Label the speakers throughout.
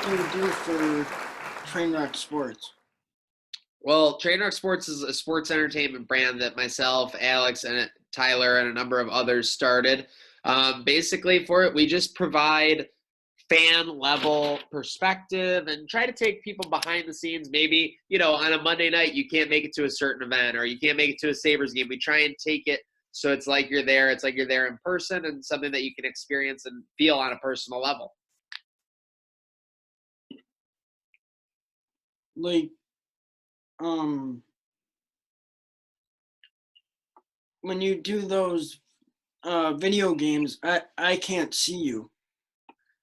Speaker 1: do you do for Trainwreck Sports?
Speaker 2: Well, Trainwreck Sports is a sports entertainment brand that myself, Alex, and Tyler, and a number of others started. Basically, for it, we just provide fan level perspective and try to take people behind the scenes. Maybe, on a Monday night, you can't make it to a certain event or you can't make it to a Sabres game. We try and take it so it's like you're there. It's like you're there in person and something that you can experience and feel on a personal level.
Speaker 1: Like, um, when you do those video games, I can't see you.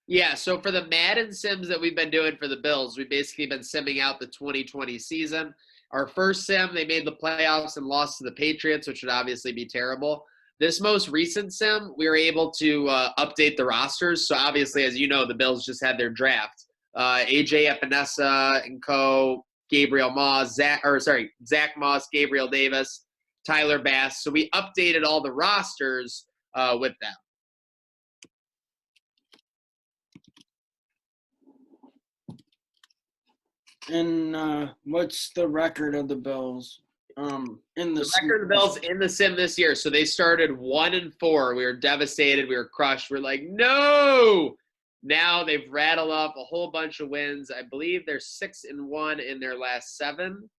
Speaker 2: Yeah, so for the Madden sims that we've been doing for the Bills, we've basically been simming out the 2020 season. Our first sim, they made the playoffs and lost to the Patriots, which would obviously be terrible. This most recent sim, we were able to update the rosters. So obviously, as you know, the Bills just had their draft. AJ Epinesa and co, Gabriel Moss, Zach Moss, Gabriel Davis, Tyler Bass. So we updated all the rosters with them.
Speaker 1: And what's the record of the Bills? In the
Speaker 2: The record of the Bills in the sim this year. So they started 1-4. We were devastated. We were crushed. We're like, no. Now they've rattled off a whole bunch of wins. I believe they're 6-1 in their last 7.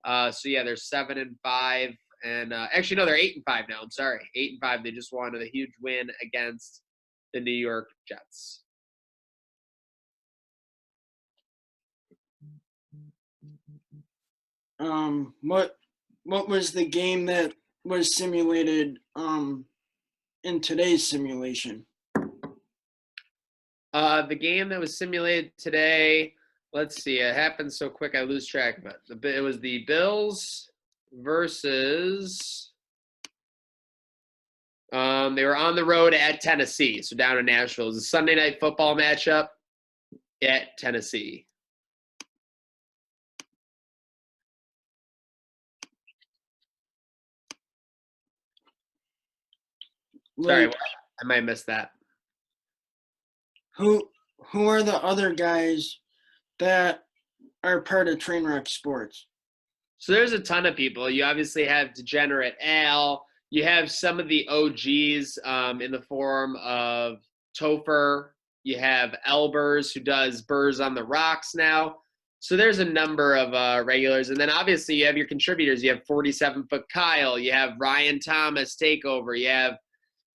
Speaker 2: So yeah, they're 7-5. And actually, no, they're 8-5 now. I'm sorry, 8-5. They just won a huge win against the New York Jets.
Speaker 1: What was the game that was simulated in today's simulation?
Speaker 2: The game that was simulated today, let's see, it happened so quick I lose track of it. It was the Bills versus they were on the road at Tennessee, so down in Nashville. It was a Sunday night football matchup at Tennessee. Sorry, I might have missed that.
Speaker 1: Who are the other guys that are part of Trainwreck Sports?
Speaker 2: So there's a ton of people. You obviously have Degenerate Al. You have some of the OGs in the form of Topher. You have Elbers, who does Burrs on the Rocks now. So there's a number of regulars. And then obviously you have your contributors. You have 47-foot Kyle. You have Ryan Thomas Takeover. You have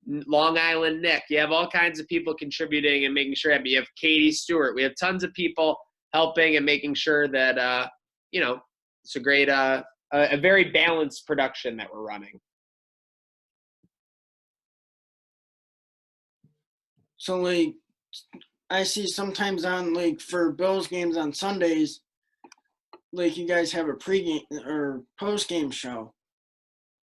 Speaker 2: Long Island Nick. You have all kinds of people contributing and making sure. You have Katie Stewart. We have tons of people helping and making sure that, it's a great, a very balanced production that we're running.
Speaker 1: So, like, I see sometimes on, for Bills games on Sundays, like, you guys have a pregame or postgame show.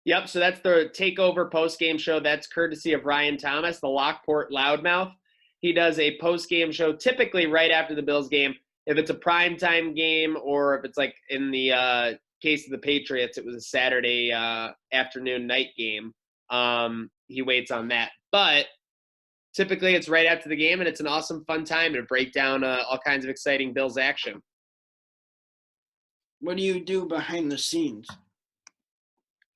Speaker 2: Yep, so that's the Takeover postgame show. That's courtesy of Ryan Thomas, the Lockport Loudmouth. He does a postgame show typically right after the Bills game. If it's a primetime game or if it's like in the case of the Patriots, it was a Saturday afternoon night game. He waits on that. But typically it's right after the game, and it's an awesome, fun time to break down all kinds of exciting Bills action.
Speaker 1: What do you do behind the scenes?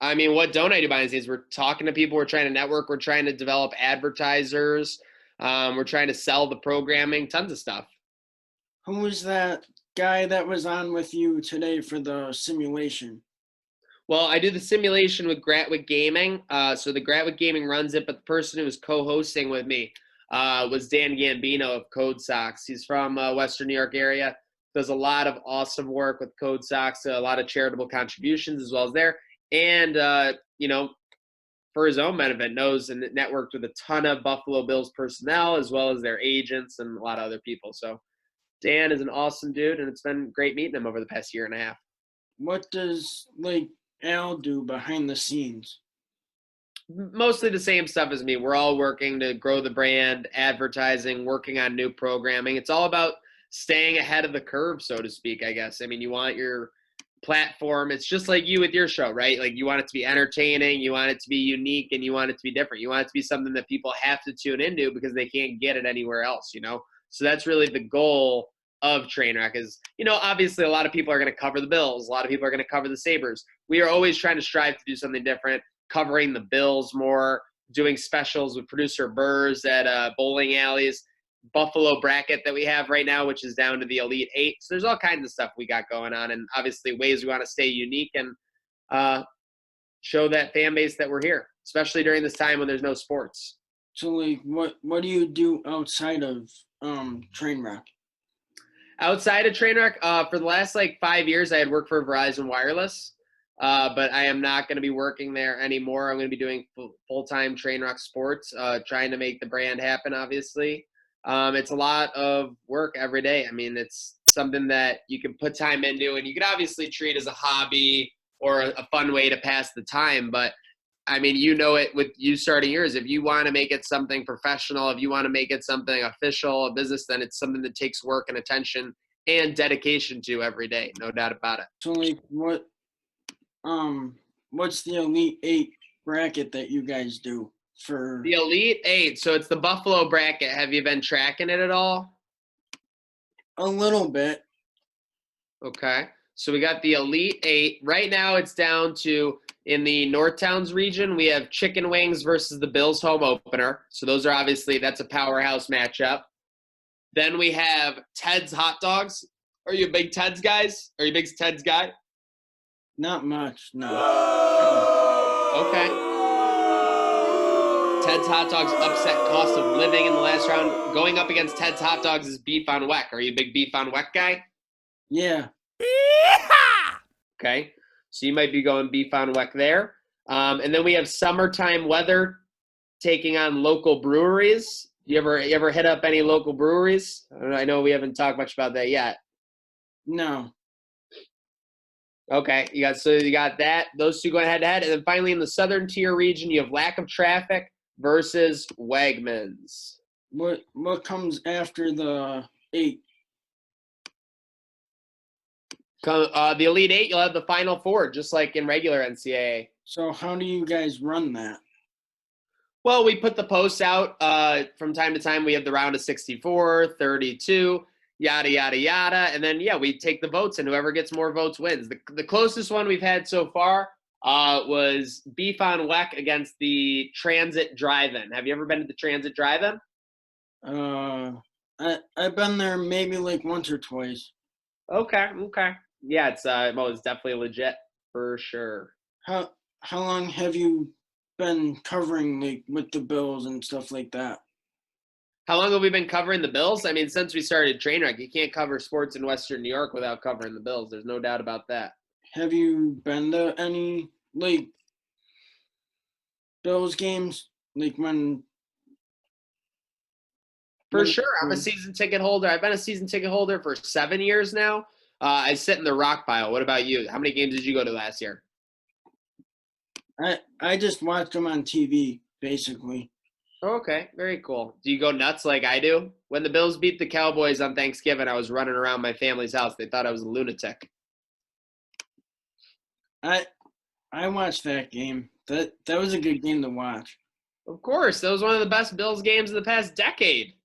Speaker 2: I mean, what don't I do behind the scenes? We're talking to people. We're trying to network. We're trying to develop advertisers. We're trying to sell the programming, tons of stuff.
Speaker 1: Who was that guy that was on with you today for the simulation?
Speaker 2: Well, I do the simulation with Gratwick Gaming. So the Gratwick Gaming runs it, but the person who was co-hosting with me was Dan Gambino of Code Sox. He's from Western New York area. Does a lot of awesome work with Code Sox, a lot of charitable contributions as well as there. And, for his own benefit, knows and networked with a ton of Buffalo Bills personnel as well as their agents and a lot of other people. So Dan is an awesome dude, and it's been great meeting him over the past year and a half.
Speaker 1: What does, Al do behind the scenes?
Speaker 2: Mostly the same stuff as me. We're all working to grow the brand, advertising, working on new programming. It's all about staying ahead of the curve, so to speak, I guess. I mean, you want your platform. It's just like you with your show, right? Like, you want it to be entertaining, you want it to be unique, and you want it to be different. You want it to be something that people have to tune into because they can't get it anywhere else, So that's really the goal of Trainwreck is, obviously a lot of people are going to cover the Bills. A lot of people are going to cover the Sabres. We are always trying to strive to do something different, covering the Bills more, doing specials with producer Burrs at bowling alleys, Buffalo bracket that we have right now, which is down to the Elite Eight. So there's all kinds of stuff we got going on, and obviously ways we want to stay unique and show that fan base that we're here, especially during this time when there's no sports.
Speaker 1: So like what do you do outside of Trainwreck?
Speaker 2: Outside of Trainwreck, for the last 5 years, I had worked for Verizon Wireless, but I am not going to be working there anymore. I'm going to be doing full-time Trainwreck Sports, trying to make the brand happen, obviously. It's a lot of work every day. I mean, it's something that you can put time into, and you can obviously treat as a hobby or a fun way to pass the time. But, I mean, it with you starting yours. If you want to make it something professional, if you want to make it something official, a business, then it's something that takes work and attention and dedication to every day. No doubt about it.
Speaker 1: So like what's the Elite Eight bracket that you guys do for
Speaker 2: The Elite Eight. So it's the Buffalo bracket. Have you been tracking it at all?
Speaker 1: a little bit?
Speaker 2: Okay. So we got the Elite Eight. Right now it's down to, in the North Towns region, we have Chicken Wings versus the Bills home opener. So those are that's a powerhouse matchup. Then we have Ted's Hot Dogs. Are you a big Ted's guys? Are you a big Ted's guy?
Speaker 1: Not much, no.
Speaker 2: Okay. Ted's Hot Dogs upset cost of living in the last round. Going up against Ted's Hot Dogs is Beef on Weck. Are you a big Beef on Weck guy?
Speaker 1: Yeah.
Speaker 2: Okay. So you might be going Beef on Weck there. And then we have Summertime Weather taking on local breweries. You ever hit up any local breweries? I know we haven't talked much about that yet.
Speaker 1: No.
Speaker 2: Okay, you got that. Those two going head to head, and then finally in the Southern Tier region, you have Lack of Traffic versus Wegmans.
Speaker 1: What comes after the 8?
Speaker 2: The Elite Eight, you'll have the Final Four, just like in regular NCAA.
Speaker 1: So how do you guys run that?
Speaker 2: Well, we put the posts out from time to time. We have the round of 64, 32, yada, yada, yada. And then, we take the votes, and whoever gets more votes wins. The closest one we've had so far was Beef on Weck against the Transit Drive-In. Have you ever been to the Transit Drive-In?
Speaker 1: I've been there maybe once or twice.
Speaker 2: Okay. Yeah, it's definitely legit for sure.
Speaker 1: How long have you been covering with the Bills and stuff like that?
Speaker 2: How long have we been covering the Bills? I mean, since we started Trainwreck, you can't cover sports in Western New York without covering the Bills. There's no doubt about that.
Speaker 1: Have you been to any Bills games when?
Speaker 2: For sure, I'm a season ticket holder. I've been a season ticket holder for 7 years now. I sit in the rock pile. What about you? How many games did you go to last year?
Speaker 1: I just watched them on TV, basically.
Speaker 2: Okay, very cool. Do you go nuts like I do? When the Bills beat the Cowboys on Thanksgiving, I was running around my family's house. They thought I was a lunatic.
Speaker 1: I watched that game. That was a good game to watch.
Speaker 2: Of course, that was one of the best Bills games of the past decade.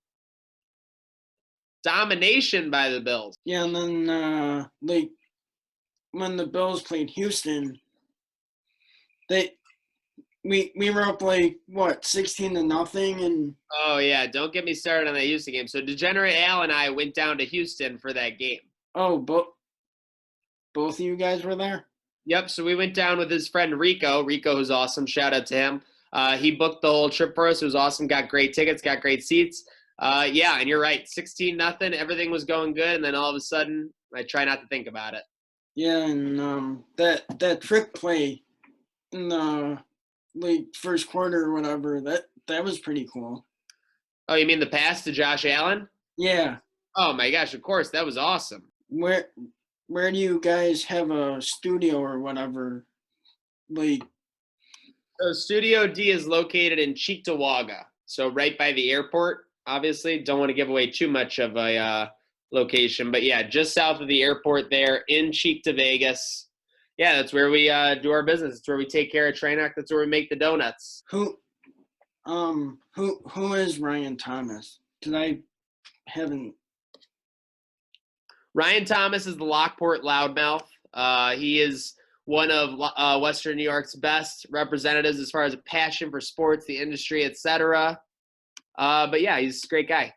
Speaker 2: Domination by the Bills.
Speaker 1: Yeah, and then when the Bills played Houston, we were up 16-0, and
Speaker 2: oh yeah, don't get me started on that Houston game. So Degenerate Al and I went down to Houston for that game.
Speaker 1: Oh, both of you guys were there?
Speaker 2: Yep, so we went down with his friend Rico. Rico was awesome. Shout out to him. He booked the whole trip for us. It was awesome. Got great tickets, got great seats. Yeah, and you're right. 16-0. Everything was going good, and then all of a sudden, I try not to think about it.
Speaker 1: Yeah, and that trick play in the first quarter or whatever, that was pretty cool.
Speaker 2: Oh, you mean the pass to Josh Allen?
Speaker 1: Yeah.
Speaker 2: Oh my gosh, of course, that was awesome.
Speaker 1: Where do you guys have a studio or whatever?
Speaker 2: So Studio D is located in Cheektowaga, so right by the airport. Obviously, don't want to give away too much of a location, but yeah, just south of the airport there in Vegas. Yeah, that's where we do our business. That's where we take care of Trainwreck. That's where we make the donuts.
Speaker 1: Who is Ryan Thomas? Because I haven't
Speaker 2: Ryan Thomas is the Lockport loudmouth. He is one of Western New York's best representatives as far as a passion for sports, the industry, etc. But yeah, he's a great guy.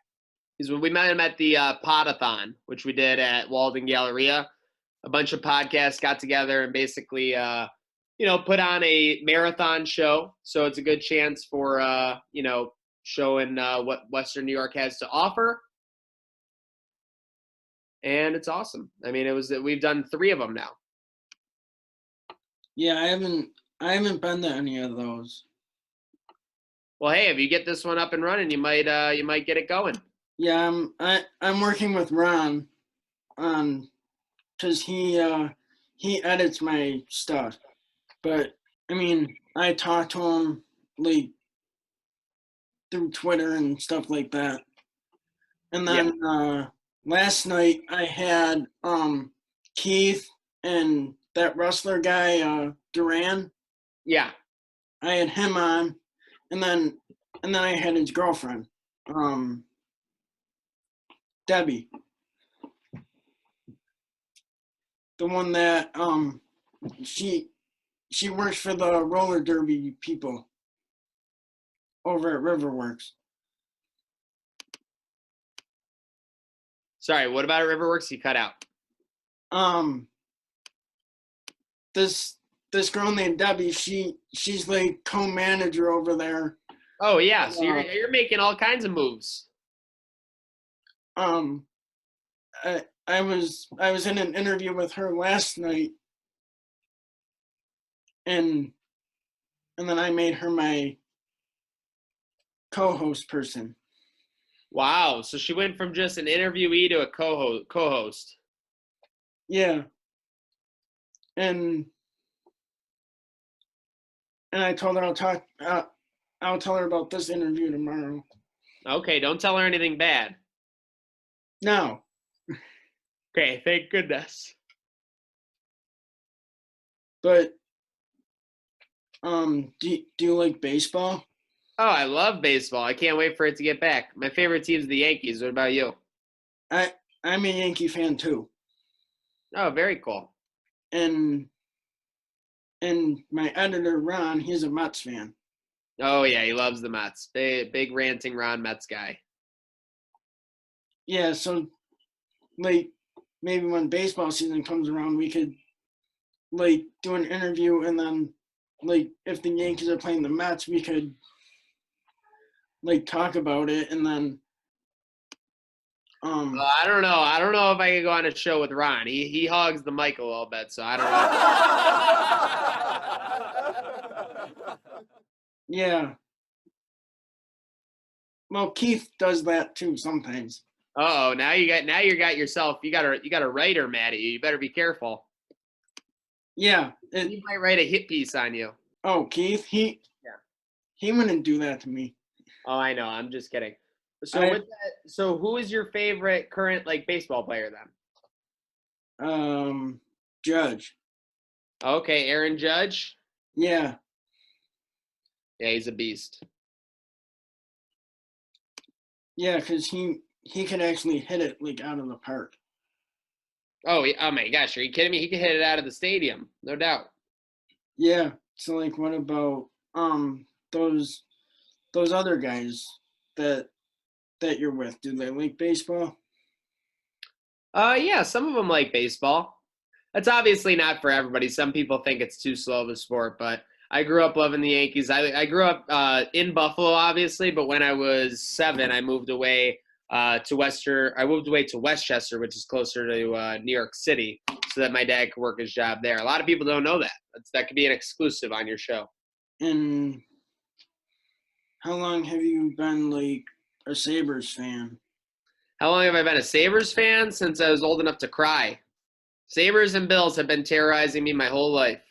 Speaker 2: We met him at the Podathon, which we did at Walden Galleria. A bunch of podcasts got together and basically, put on a marathon show. So it's a good chance for, showing what Western New York has to offer. And it's awesome. I mean, we've done 3 of them now.
Speaker 1: Yeah, I haven't been to any of those.
Speaker 2: Well, hey, if you get this one up and running, you might get it going.
Speaker 1: Yeah, I'm working with Ron on, because he edits my stuff. But I mean, I talk to him like through Twitter and stuff like that. And then last night I had Keith and that wrestler guy Duran.
Speaker 2: Yeah.
Speaker 1: I had him on, and then I had his girlfriend, Debbie, the one that she works for the roller derby people over at Riverworks.
Speaker 2: Sorry, what about Riverworks? You cut out.
Speaker 1: This girl named Debbie, she's like co-manager over there.
Speaker 2: Oh yeah, so you're making all kinds of moves.
Speaker 1: I was in an interview with her last night, and then I made her my co-host person.
Speaker 2: Wow, so she went from just an interviewee to a co-host.
Speaker 1: Yeah. And I told her I'll tell her about this interview tomorrow.
Speaker 2: Okay, don't tell her anything bad.
Speaker 1: No.
Speaker 2: Okay, thank goodness.
Speaker 1: But do you like baseball?
Speaker 2: Oh, I love baseball. I can't wait for it to get back. My favorite team's the Yankees. What about you?
Speaker 1: I'm a Yankee fan too.
Speaker 2: Oh, very cool.
Speaker 1: And my editor Ron, he's a Mets fan.
Speaker 2: Oh yeah, he loves the Mets. Big ranting Ron Mets guy.
Speaker 1: Yeah, so like maybe when baseball season comes around, we could like do an interview, and then like if the Yankees are playing the Mets, we could like talk about it, and then
Speaker 2: I don't know. I don't know if I could go on a show with Ron. He hogs the mic a little bit, so I don't know.
Speaker 1: Yeah. Well, Keith does that too sometimes.
Speaker 2: Uh-oh, now you got a writer mad at you. You better be careful.
Speaker 1: Yeah.
Speaker 2: He might write a hit piece on you.
Speaker 1: Oh, Keith, he wouldn't do that to me.
Speaker 2: Oh, I know. I'm just kidding. So who is your favorite current like baseball player then?
Speaker 1: Judge.
Speaker 2: Okay, Aaron Judge.
Speaker 1: Yeah.
Speaker 2: Yeah, he's a beast.
Speaker 1: Yeah, because he can actually hit it like out of the park.
Speaker 2: Oh my gosh, are you kidding me? He can hit it out of the stadium, no doubt.
Speaker 1: Yeah. So like, what about those other guys that you're with? Do they like baseball?
Speaker 2: Yeah, some of them like baseball. That's obviously not for everybody. Some people think it's too slow of a sport, but I grew up loving the Yankees. I grew up in Buffalo, obviously, but when I was 7, I moved away to Westchester, which is closer to New York City, so that my dad could work his job there. A lot of people don't know that. That could be an exclusive on your show.
Speaker 1: And how long have you been like a Sabres fan?
Speaker 2: How long have I been a Sabres fan? Since I was old enough to cry. Sabres and Bills have been terrorizing me my whole life.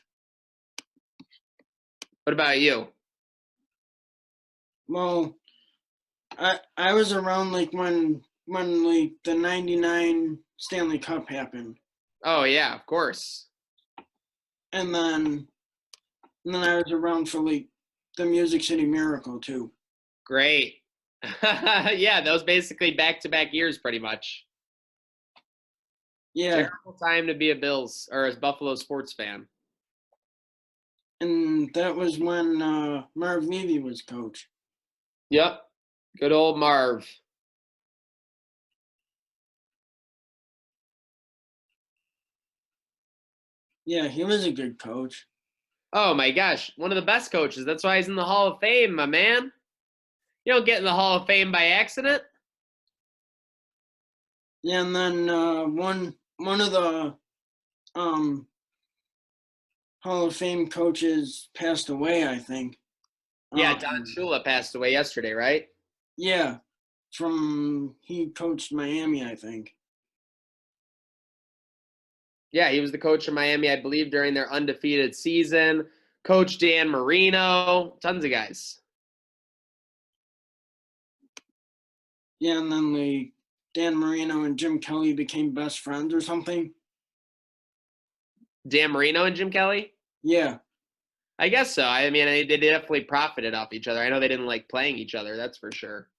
Speaker 2: What about you?
Speaker 1: Well, I was around like when like the '99 Stanley Cup happened.
Speaker 2: Oh yeah, of course.
Speaker 1: And then I was around for like the Music City Miracle too.
Speaker 2: Great. Yeah, those basically back-to-back years pretty much.
Speaker 1: Yeah,
Speaker 2: Terrible time to be a Bills or a Buffalo sports fan.
Speaker 1: and that was when Marv Levy was coach.
Speaker 2: Yep. Good old Marv.
Speaker 1: Yeah, he was a good coach.
Speaker 2: Oh my gosh, one of the best coaches. That's why he's in the Hall of Fame, my man. You don't get in the Hall of Fame by accident.
Speaker 1: Yeah, and then one of the um, Hall of Fame coaches passed away, I think.
Speaker 2: Yeah, Don Shula passed away yesterday, right?
Speaker 1: Yeah, he coached Miami, I think.
Speaker 2: Yeah, he was the coach of Miami, I believe, during their undefeated season. Coach Dan Marino, tons of guys.
Speaker 1: Yeah, and then Dan Marino and Jim Kelly became best friends or something.
Speaker 2: Dan Marino and Jim Kelly?
Speaker 1: Yeah.
Speaker 2: I guess so. I mean, they definitely profited off each other. I know they didn't like playing each other, that's for sure.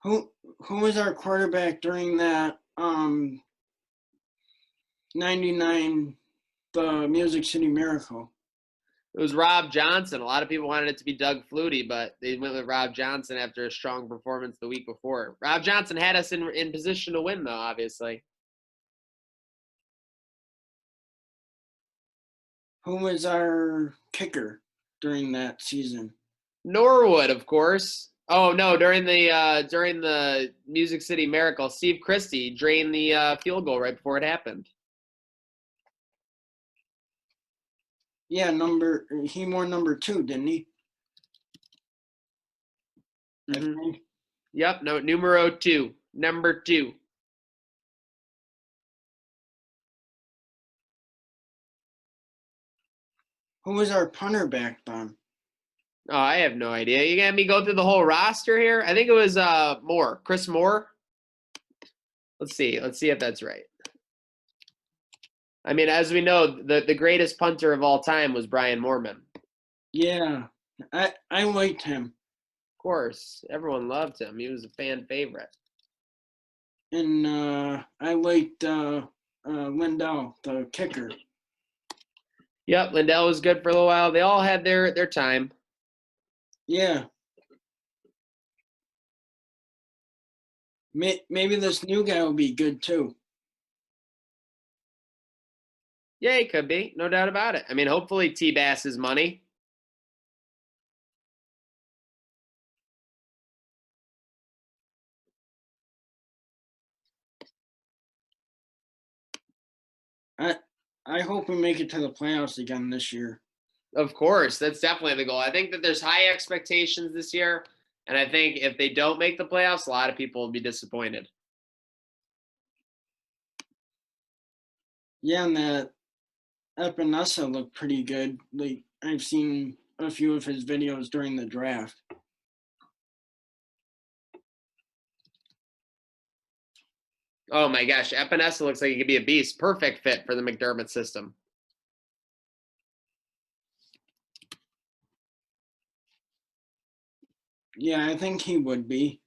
Speaker 1: Who was our quarterback during that 99 the Music City Miracle?
Speaker 2: It was Rob Johnson. A lot of people wanted it to be Doug Flutie, but they went with Rob Johnson after a strong performance the week before. Rob Johnson had us in position to win, though, obviously.
Speaker 1: Who was our kicker during that season?
Speaker 2: Norwood, of course. Oh no, during the Music City Miracle, Steve Christie drained the field goal right before it happened.
Speaker 1: Yeah, he wore number 2, didn't he?
Speaker 2: Mm-hmm. Yep, no, numero 2, number 2.
Speaker 1: Who was our punter back then?
Speaker 2: Oh, I have no idea. You got me go through the whole roster here. I think it was Moore, Chris Moore. Let's see if that's right. I mean, as we know, the greatest punter of all time was Brian Moorman.
Speaker 1: Yeah, I liked him.
Speaker 2: Of course, everyone loved him. He was a fan favorite.
Speaker 1: And I liked Lindell, the kicker.
Speaker 2: Yep, Lindell was good for a little while. They all had their time.
Speaker 1: Yeah. Maybe this new guy will be good too.
Speaker 2: Yeah, he could be. No doubt about it. I mean, hopefully T-Bass is money.
Speaker 1: I hope we make it to the playoffs again this year.
Speaker 2: Of course, that's definitely the goal. I think that there's high expectations this year, and I think if they don't make the playoffs, a lot of people will be disappointed.
Speaker 1: Yeah, and that Epinesa looked pretty good. Like I've seen a few of his videos during the draft.
Speaker 2: Oh my gosh, Epinesa looks like he could be a beast. Perfect fit for the McDermott system.
Speaker 1: Yeah, I think he would be.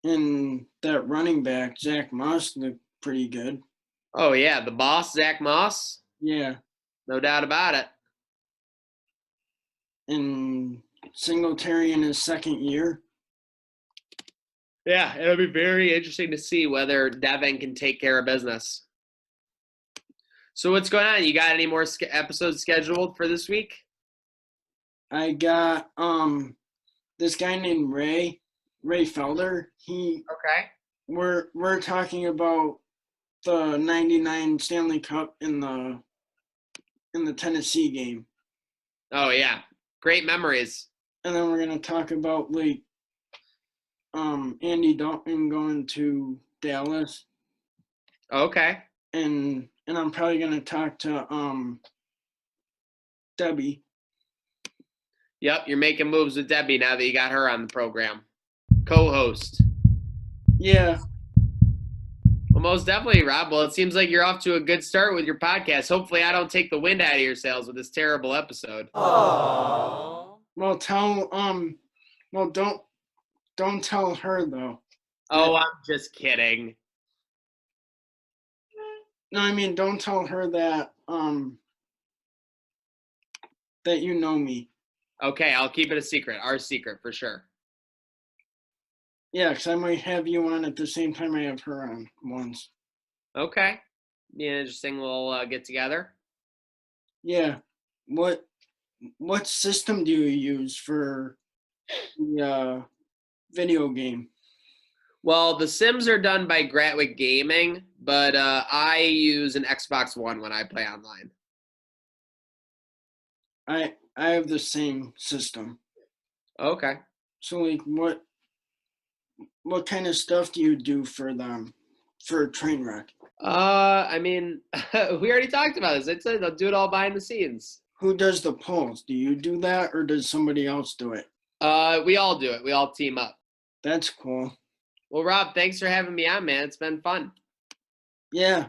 Speaker 1: And that running back, Zach Moss, looked pretty good.
Speaker 2: Oh yeah, the boss, Zach Moss.
Speaker 1: Yeah.
Speaker 2: No doubt about it.
Speaker 1: And Singletary in his second year.
Speaker 2: Yeah, it'll be very interesting to see whether Devin can take care of business. So what's going on? You got any more episodes scheduled for this week?
Speaker 1: I got this guy named Ray Felder.
Speaker 2: Okay.
Speaker 1: We're talking about the 99 Stanley Cup in the Tennessee game.
Speaker 2: Oh yeah. Great memories.
Speaker 1: And then we're gonna talk about Andy Dalton going to Dallas.
Speaker 2: Okay.
Speaker 1: And I'm probably gonna talk to Debbie.
Speaker 2: Yep, you're making moves with Debbie now that you got her on the program. Co-host.
Speaker 1: Yeah.
Speaker 2: Well, most definitely, Rob. Well, it seems like you're off to a good start with your podcast. Hopefully, I don't take the wind out of your sails with this terrible episode.
Speaker 1: Well, well, don't tell her though.
Speaker 2: Oh, I'm just kidding.
Speaker 1: No, I mean, don't tell her that that you know me.
Speaker 2: Okay, I'll keep it a secret. Our secret for sure.
Speaker 1: Yeah, because I might have you on at the same time I have her on once.
Speaker 2: Okay. Be an interesting little get together.
Speaker 1: Yeah. What system do you use for the video game?
Speaker 2: Well, the Sims are done by Gratwick Gaming, but I use an Xbox One when I play online.
Speaker 1: I have the same system.
Speaker 2: Okay.
Speaker 1: So like what kind of stuff do you do for them for Trainwreck?
Speaker 2: I mean, we already talked about this. I said I'll do it all behind the scenes.
Speaker 1: Who does the polls? Do you do that or does somebody else do it?
Speaker 2: We all do it. We all team up.
Speaker 1: That's cool.
Speaker 2: Well, Rob, thanks for having me on, man. It's been fun.
Speaker 1: Yeah.